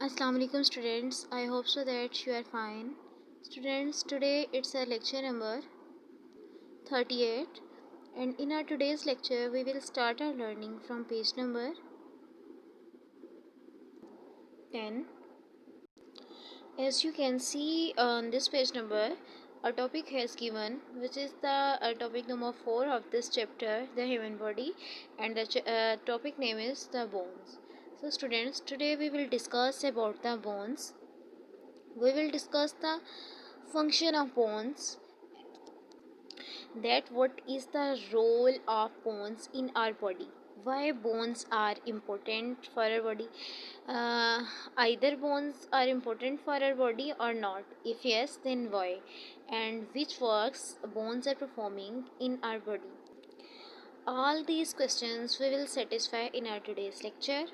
Assalamu alaikum students. I hope so that you are fine. Students, today it's a lecture number 38 and in our today's lecture we will start our learning from page number 10. As you can see on this page number, a topic has given which is the topic number 4 of this chapter, the human body, and the topic name is the bones. So students, today we will discuss about the bones. We will discuss the function of bones, that what is the role of bones in our body, why bones are important for our body, uh, either bones are important for our body or not, if yes then why, and which works bones are performing in our body. All these questions we will satisfy in our today's lecture.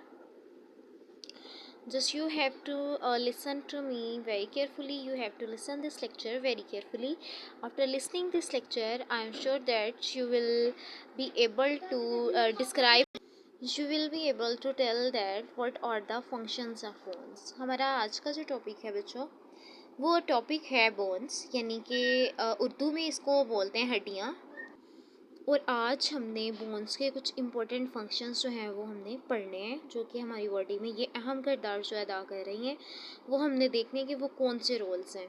Just you have to listen to me very carefully. You have to listen this lecture very carefully. After listening this lecture, I am sure that you will be able to describe, you will be able to tell that what are the functions of bones. हमारा आज का जो topic है बच्चों, वो topic है bones, यानी कि उर्दू में इसको बोलते हैं हड्डियाँ। और आज हमने बोन्स के कुछ इम्पोर्टेंट फंक्शंस जो हैं वो हमने पढ़ने हैं, जो कि हमारी बॉडी में ये अहम किरदार जो अदा कर रही हैं, वो हमने देखने कि वो कौन से रोल्स हैं।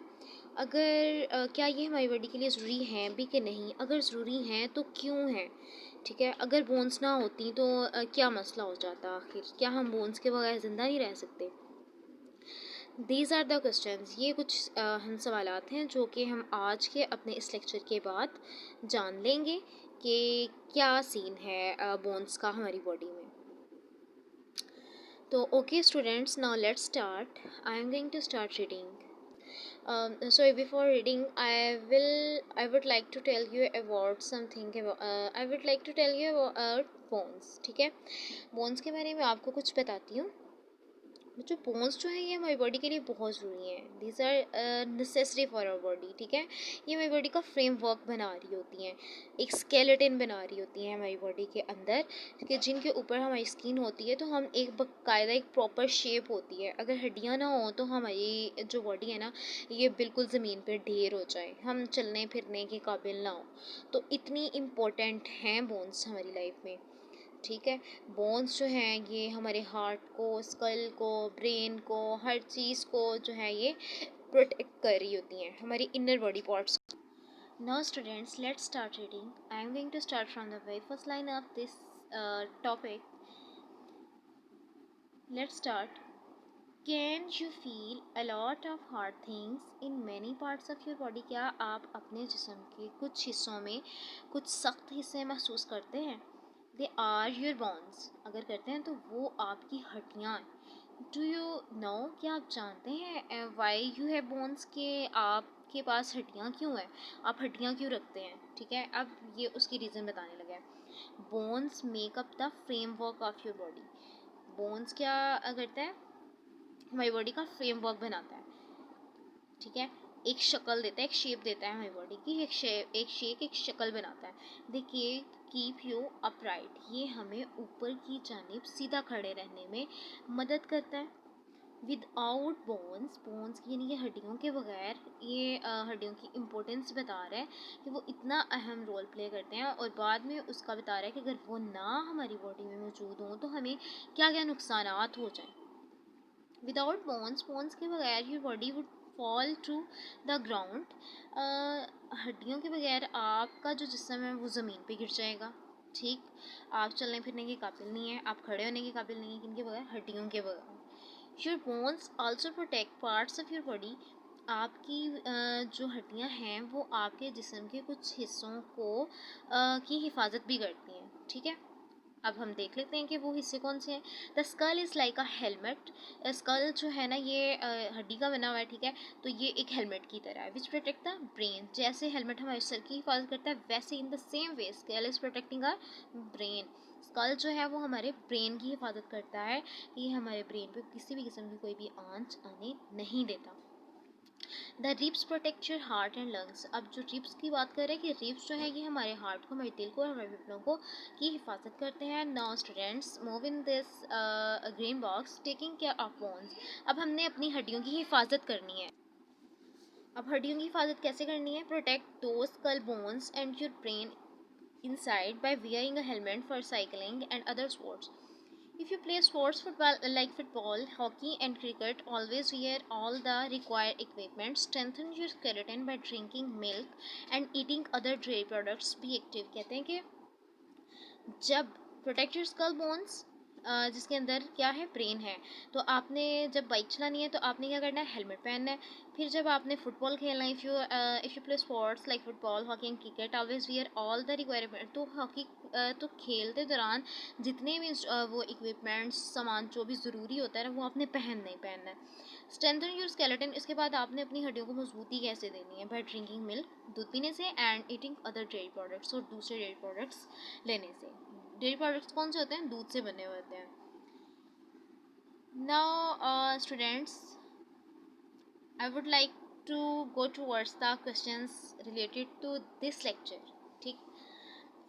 अगर क्या ये हमारी बॉडी के लिए ज़रूरी हैं भी कि नहीं, अगर ज़रूरी हैं तो क्यों हैं, ठीक है। अगर बोन्स ना होती तो क्या मसला हो जाता, आखिर क्या हम बोन्स के बगैर ज़िंदा नहीं रह सकते। दीज आर द क्वेश्चंस, ये कुछ हम सवालात हैं जो कि हम आज के अपने इस लेक्चर के बाद जान लेंगे कि क्या सीन है बोन्स का हमारी बॉडी में। तो okay students, now let's start. I am going to start reading. So before reading, I would like to tell you about something about, I would like to tell you about bones. ठीक है, bones के बारे में आपको कुछ बताती हूँ। जो बोन्स जो है ये हमारी बॉडी के लिए बहुत ज़रूरी हैं। These are necessary for our body, ठीक है। ये हमारी बॉडी का फ्रेमवर्क बना रही होती हैं, एक स्केलेटन बना रही होती हैं हमारी बॉडी के अंदर, कि जिनके ऊपर हमारी स्किन होती है, तो हम एक बाकायदा एक प्रॉपर शेप होती है। अगर हड्डियाँ ना हों तो हमारी जो बॉडी है ना, ये बिल्कुल ज़मीन पर ढेर हो जाए, हम चलने फिरने के काबिल ना हो। तो इतनी इम्पोर्टेंट हैं बोन्स हमारी लाइफ में, ठीक है। बोन्स जो हैं ये हमारे हार्ट को, स्कल को, ब्रेन को, हर चीज़ को जो है ये प्रोटेक्ट कर रही होती हैं, हमारी inner body parts. Now students, let's start reading. I am going to start from the very first line of this topic. Let's start. Can you feel a lot of hard things in many parts of your body? क्या आप अपने जिस्म के कुछ हिस्सों में कुछ सख्त हिस्से महसूस करते हैं? They are your bones. अगर करते हैं तो वो आपकी हड्डियाँ हैं. डू यू नो, क्या आप जानते हैं वाई यू हैव बोन्स, के आपके पास हड्डियाँ क्यों हैं, आप हड्डियाँ क्यों रखते हैं, ठीक है। अब ये उसकी रीज़न बताने लगा है. Bones make up the framework of your body. Bones क्या करता है, हमारी बॉडी का फ्रेमवर्क बनाता है, ठीक है। एक शक्ल देता है, एक शेप देता है हमारी बॉडी की, एक शक्ल बनाता है. देखिए, कीप यू अपराइट, ये हमें ऊपर की जानिब सीधा खड़े रहने में मदद करता है. विदाउट बोन्स, बोन्स यानी कि हड्डियों के बगैर, ये हड्डियों की इम्पोर्टेंस बता रहा है कि वो इतना अहम रोल प्ले करते हैं, और बाद में उसका बता रहा है कि अगर वो ना हमारी बॉडी में मौजूद हों तो हमें क्या क्या नुकसानात हो जाएं. विदाउट बोन्स, बोन्स के बगैर your body would fall to the ground. हड्डियों के बगैर आपका जो जिस्म है वो ज़मीन पे गिर जाएगा, ठीक। आप चलने फिरने के काबिल नहीं है, आप खड़े होने के काबिल नहीं है, किनके बगैर, हड्डियों के बगैर. Your bones also protect parts of your body. आपकी जो हड्डियां हैं वो आपके जिस्म के कुछ हिस्सों को की हिफाजत भी करती हैं, ठीक है। अब हम देख लेते हैं कि वो हिस्से कौन से हैं. The skull is like a helmet. Skull जो है ना ये हड्डी का बना हुआ है, ठीक है, तो ये एक हेलमेट की तरह है. Which protect the brain. जैसे हेलमेट हमारे सर की हिफाजत करता है, वैसे in the same way skull is protecting our brain. Skull जो है वो हमारे ब्रेन की हिफाजत करता है, ये हमारे ब्रेन पे किसी भी किस्म की कोई भी आंच आने नहीं देता. The ribs protect your heart and lungs. अब जो रिब्स की बात कर रहे हैं कि रिब्स जो है ये हमारे हार्ट को, हमारे दिल को और हमारे फेफड़ों को की हिफाजत करते हैं। Now students move in this green box, taking care of bones. अब हमने अपनी हड्डियों की हिफाजत करनी है। अब हड्डियों की हिफाजत कैसे करनी है? Protect those skull bones and your brain inside by wearing a helmet for cycling and other sports. If you play sports like football, hockey and cricket, always wear all the required equipment. Strengthen your skeleton by drinking milk and eating other dairy products. Be active। कहते हैं कि जब protect your skull bones, जिसके अंदर क्या है? Brain है। तो आपने जब बाइक चलानी है तो आपने क्या करना है? हेलमेट पहनना है। फिर जब आपने फुटबॉल खेलना है, if you play sports like football, hockey and cricket, always wear all the requirement. तो हॉकी तो खेलते दौरान जितने भी वो इक्विपमेंट्स, सामान जो भी ज़रूरी होता है ना, वो आपने पहनना ही पहनना है। स्ट्रेंथन योर स्केलेटन, इसके बाद आपने अपनी हड्डियों को मजबूती कैसे देनी है? बाय ड्रिंकिंग मिल्क, दूध पीने से, and eating other dairy products, और दूसरे डेयरी प्रोडक्ट्स लेने से। डेयरी प्रोडक्ट्स कौन से होते हैं? दूध से बने हुए होते हैं। Now students, I would like to go towards the questions related to this lecture. ठीक,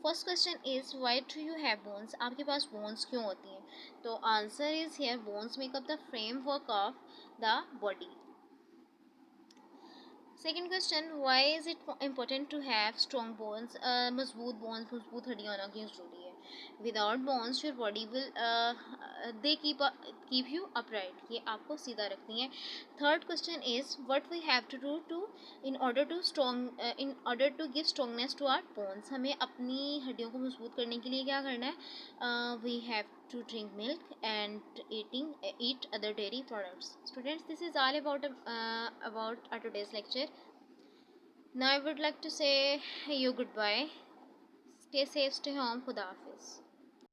first question is why do you have bones? आपके पास बोन्स क्यों होती हैं? तो answer is here, bones make up the framework of the body. Second question, why is it important to have strong bones? मजबूत bones, मजबूत हड्डियाँ होना क्यों ज़रूरी है? Without bones your body will they keep you upright, ये आपको सीधा रखती हैं। Third question is what we have to do to in order to give strongness to our bones? हमें अपनी हड्डियों को मजबूत करने के लिए क्या करना है? We have to drink milk and eat other dairy products. Students, this is all about our today's lecture. Now I would like to say you goodbye. Stay safe, stay home. Khuda Hafiz.